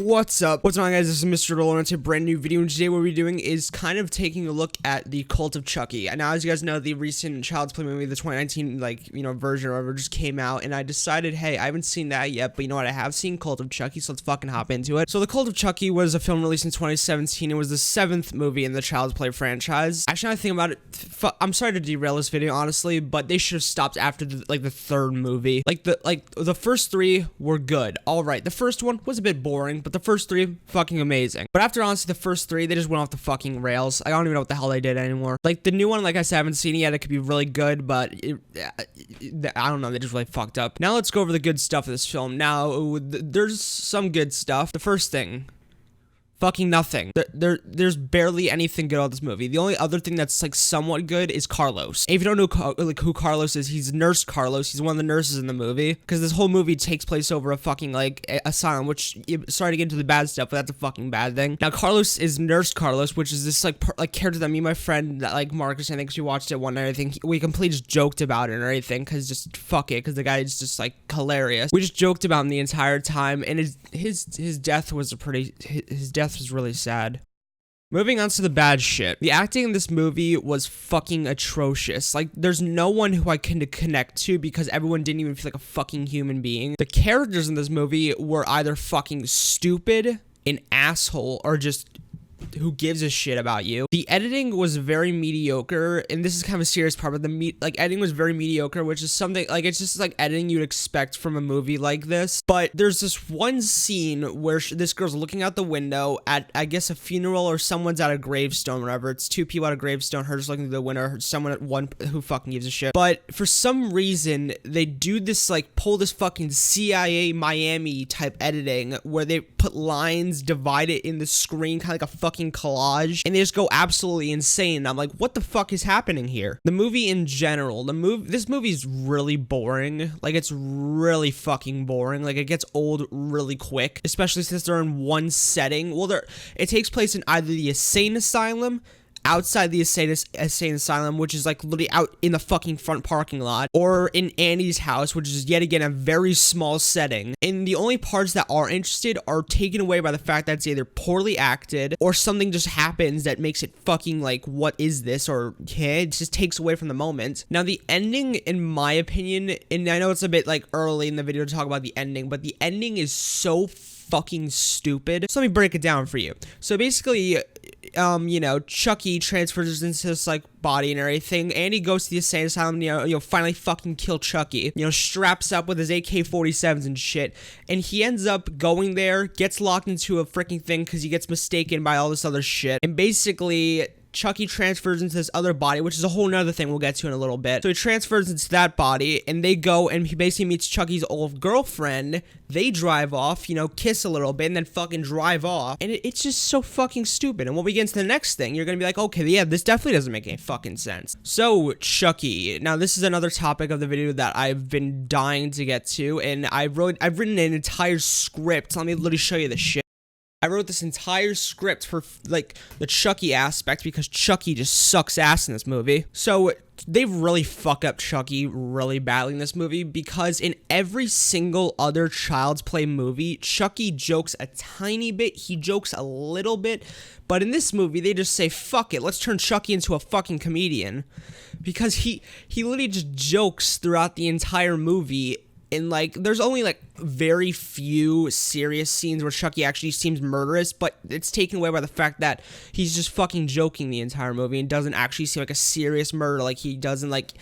What's up? What's on, guys? This is Mr. DELORIAN. It's a brand new video, and today what we're doing is kind of taking a look at the Cult of Chucky. And now, as you guys know, the recent Child's Play movie, the 2019 version or whatever, just came out, and I decided, hey, I haven't seen that yet, but you know what? I have seen Cult of Chucky, so let's fucking hop into it. So the Cult of Chucky was a film released in 2017. It was the 7th movie in the Child's Play franchise. Actually, now I think about it, I'm sorry to derail this video, honestly, but they should have stopped after the 3rd movie. The first 3 were good. All right, the first one was a bit boring, but the first 3 fucking amazing. But after, honestly, the first 3, they just went off the fucking rails. I don't even know what the hell they did anymore. Like, the new one, like I said, I haven't seen it yet. It could be really good, but I don't know. They just really fucked up. Now let's go over the good stuff of this film. Now, there's some good stuff. The first thing, fucking nothing. There's barely anything good about this movie. The only other thing that's like somewhat good is Carlos. And if you don't know who Carlos is, he's Nurse Carlos. He's one of the nurses in the movie. Because this whole movie takes place over a fucking asylum, which, sorry to get into the bad stuff, but that's a fucking bad thing. Now Carlos is Nurse Carlos, which is this character that me and my friend Marcus, I think she watched it one night. I think we completely just joked about it and everything, because just fuck it, because the guy is just like hilarious. We just joked about him the entire time, and his death was was really sad. Moving on to the bad shit. The acting in this movie was fucking atrocious. Like, there's no one who I can connect to because everyone didn't even feel like a fucking human being. The characters in this movie were either fucking stupid, an asshole, or just who gives a shit about you. The editing was very mediocre, and this is kind of a serious part, but the editing was very mediocre, which is something, it's just like editing you'd expect from a movie like this. But there's this one scene where this girl's looking out the window at, I guess, a funeral, or someone's at a gravestone, whatever. It's 2 people at a gravestone, her just looking through the window, someone at one who fucking gives a shit. But for some reason, they do this, pull this fucking CIA Miami type editing, where they put lines divided in the screen, kind of like a fucking collage, and they just go absolutely insane. I'm like, what the fuck is happening here? The movie in general, this movie is really boring. Like, it's really fucking boring. Like, it gets old really quick, especially since they're in one setting. Well, it takes place in either the insane asylum, outside the insane asylum, which is like literally out in the fucking front parking lot, or in Annie's house, which is yet again a very small setting. And the only parts that are interested are taken away by the fact that it's either poorly acted, or something just happens that makes it fucking like, what is this? Or it just takes away from the moment. Now, the ending, in my opinion, and I know it's a bit early in the video to talk about the ending, but the ending is so fucking stupid. So let me break it down for you. So basically, Chucky transfers into this body and everything. Andy goes to the insane asylum, finally fucking kill Chucky. Straps up with his AK-47s and shit. And he ends up going there, gets locked into a freaking thing because he gets mistaken by all this other shit. And basically, Chucky transfers into this other body, which is a whole nother thing we'll get to in a little bit. So he transfers into that body, and they go, and he basically meets Chucky's old girlfriend. They drive off, kiss a little bit, and then fucking drive off. And it's just so fucking stupid. And when we get into the next thing, you're gonna be like, okay, yeah, this definitely doesn't make any fucking sense. So, Chucky. Now, this is another topic of the video that I've been dying to get to, and I've written an entire script. Let me literally show you the shit. I wrote this entire script for, the Chucky aspect, because Chucky just sucks ass in this movie. So, they really fuck up Chucky really badly in this movie, because in every single other Child's Play movie, Chucky jokes a tiny bit, he jokes a little bit, but in this movie, they just say, fuck it, let's turn Chucky into a fucking comedian. Because he literally just jokes throughout the entire movie. And, there's only, very few serious scenes where Chucky actually seems murderous, but it's taken away by the fact that he's just fucking joking the entire movie and doesn't actually seem like a serious murder. He doesn't,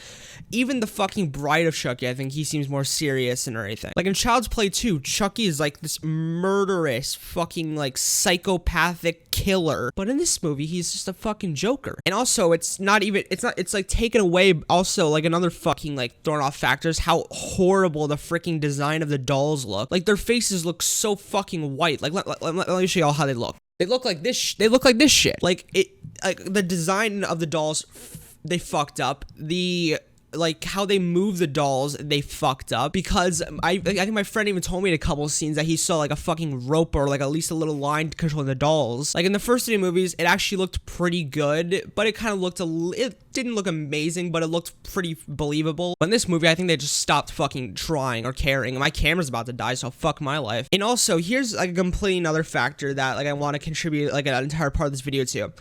even the fucking bride of Chucky, I think he seems more serious and everything. In Child's Play 2, Chucky is, this murderous, fucking, psychopathic killer. But in this movie, he's just a fucking joker. And also, it's taken away, also, another fucking, thrown off factor is how horrible the freaking design of the dolls look. Their faces look so fucking white. Let me show y'all how they look. They look like this. They look like this shit. The design of the dolls, they fucked up. The like how they move the dolls, they fucked up, because I think my friend even told me in a couple of scenes that he saw like a fucking rope or like at least a little line controlling the dolls. Like in the first 3 movies, it actually looked pretty good, but it kind of looked it didn't look amazing, but it looked pretty believable. But in this movie, I think they just stopped fucking trying or caring. My camera's about to die, so fuck my life. And also, here's like a completely another factor that like I want to contribute like an entire part of this video to.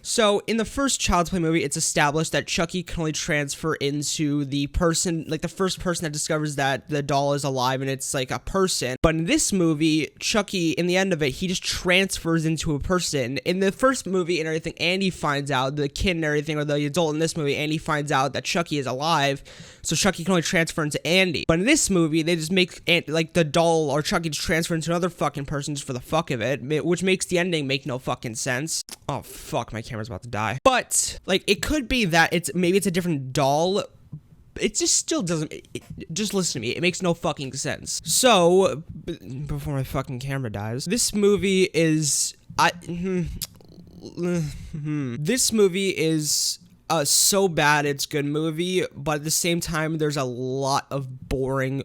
So, in the first Child's Play movie, it's established that Chucky can only transfer into the person, like the first person that discovers that the doll is alive and it's like a person. But in this movie, Chucky, in the end of it, he just transfers into a person. In the first movie and everything, Andy finds out, the kid and everything, or the adult in this movie, Andy finds out that Chucky is alive. So Chucky can only transfer into Andy. But in this movie, they just make like the doll or Chucky just transfer into another fucking person just for the fuck of it, which makes the ending make no fucking sense. Oh fuck, my camera's about to die. But like, it could be that maybe it's a different doll. It just still doesn't. Just listen to me. It makes no fucking sense. So before my fucking camera dies, this movie is this movie is so bad it's good movie, but at the same time there's a lot of boring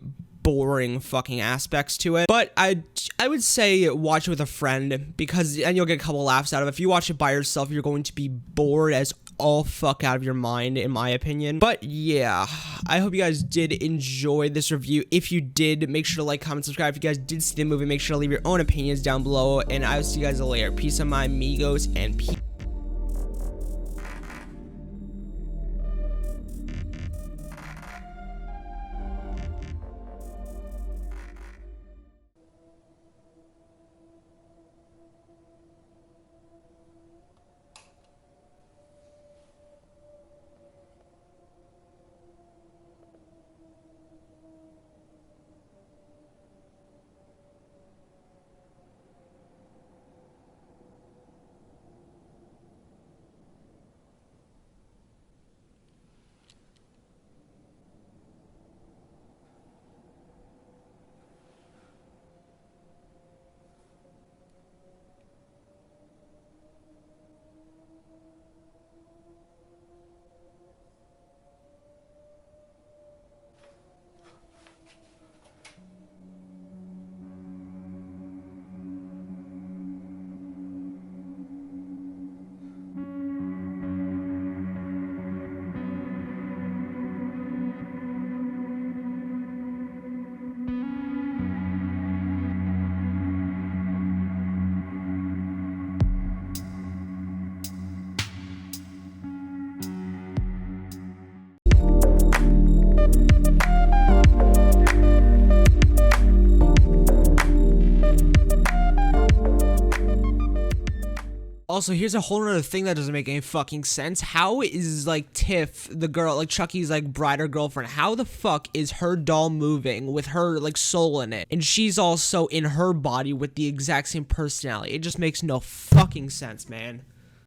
fucking aspects to it. But I would say watch it with a friend, and you'll get a couple laughs out of it. If you watch it by yourself, you're going to be bored as all fuck out of your mind, in my opinion. But yeah, I hope you guys did enjoy this review. If you did, make sure to like, comment, subscribe. If you guys did see the movie, make sure to leave your own opinions down below, and I will see you guys later. Peace of my amigos, and peace. Also, here's a whole other thing that doesn't make any fucking sense. How is, like, Tiff, the girl, like, Chucky's, like, bride or girlfriend, how the fuck is her doll moving with her, like, soul in it? And she's also in her body with the exact same personality. It just makes no fucking sense, man.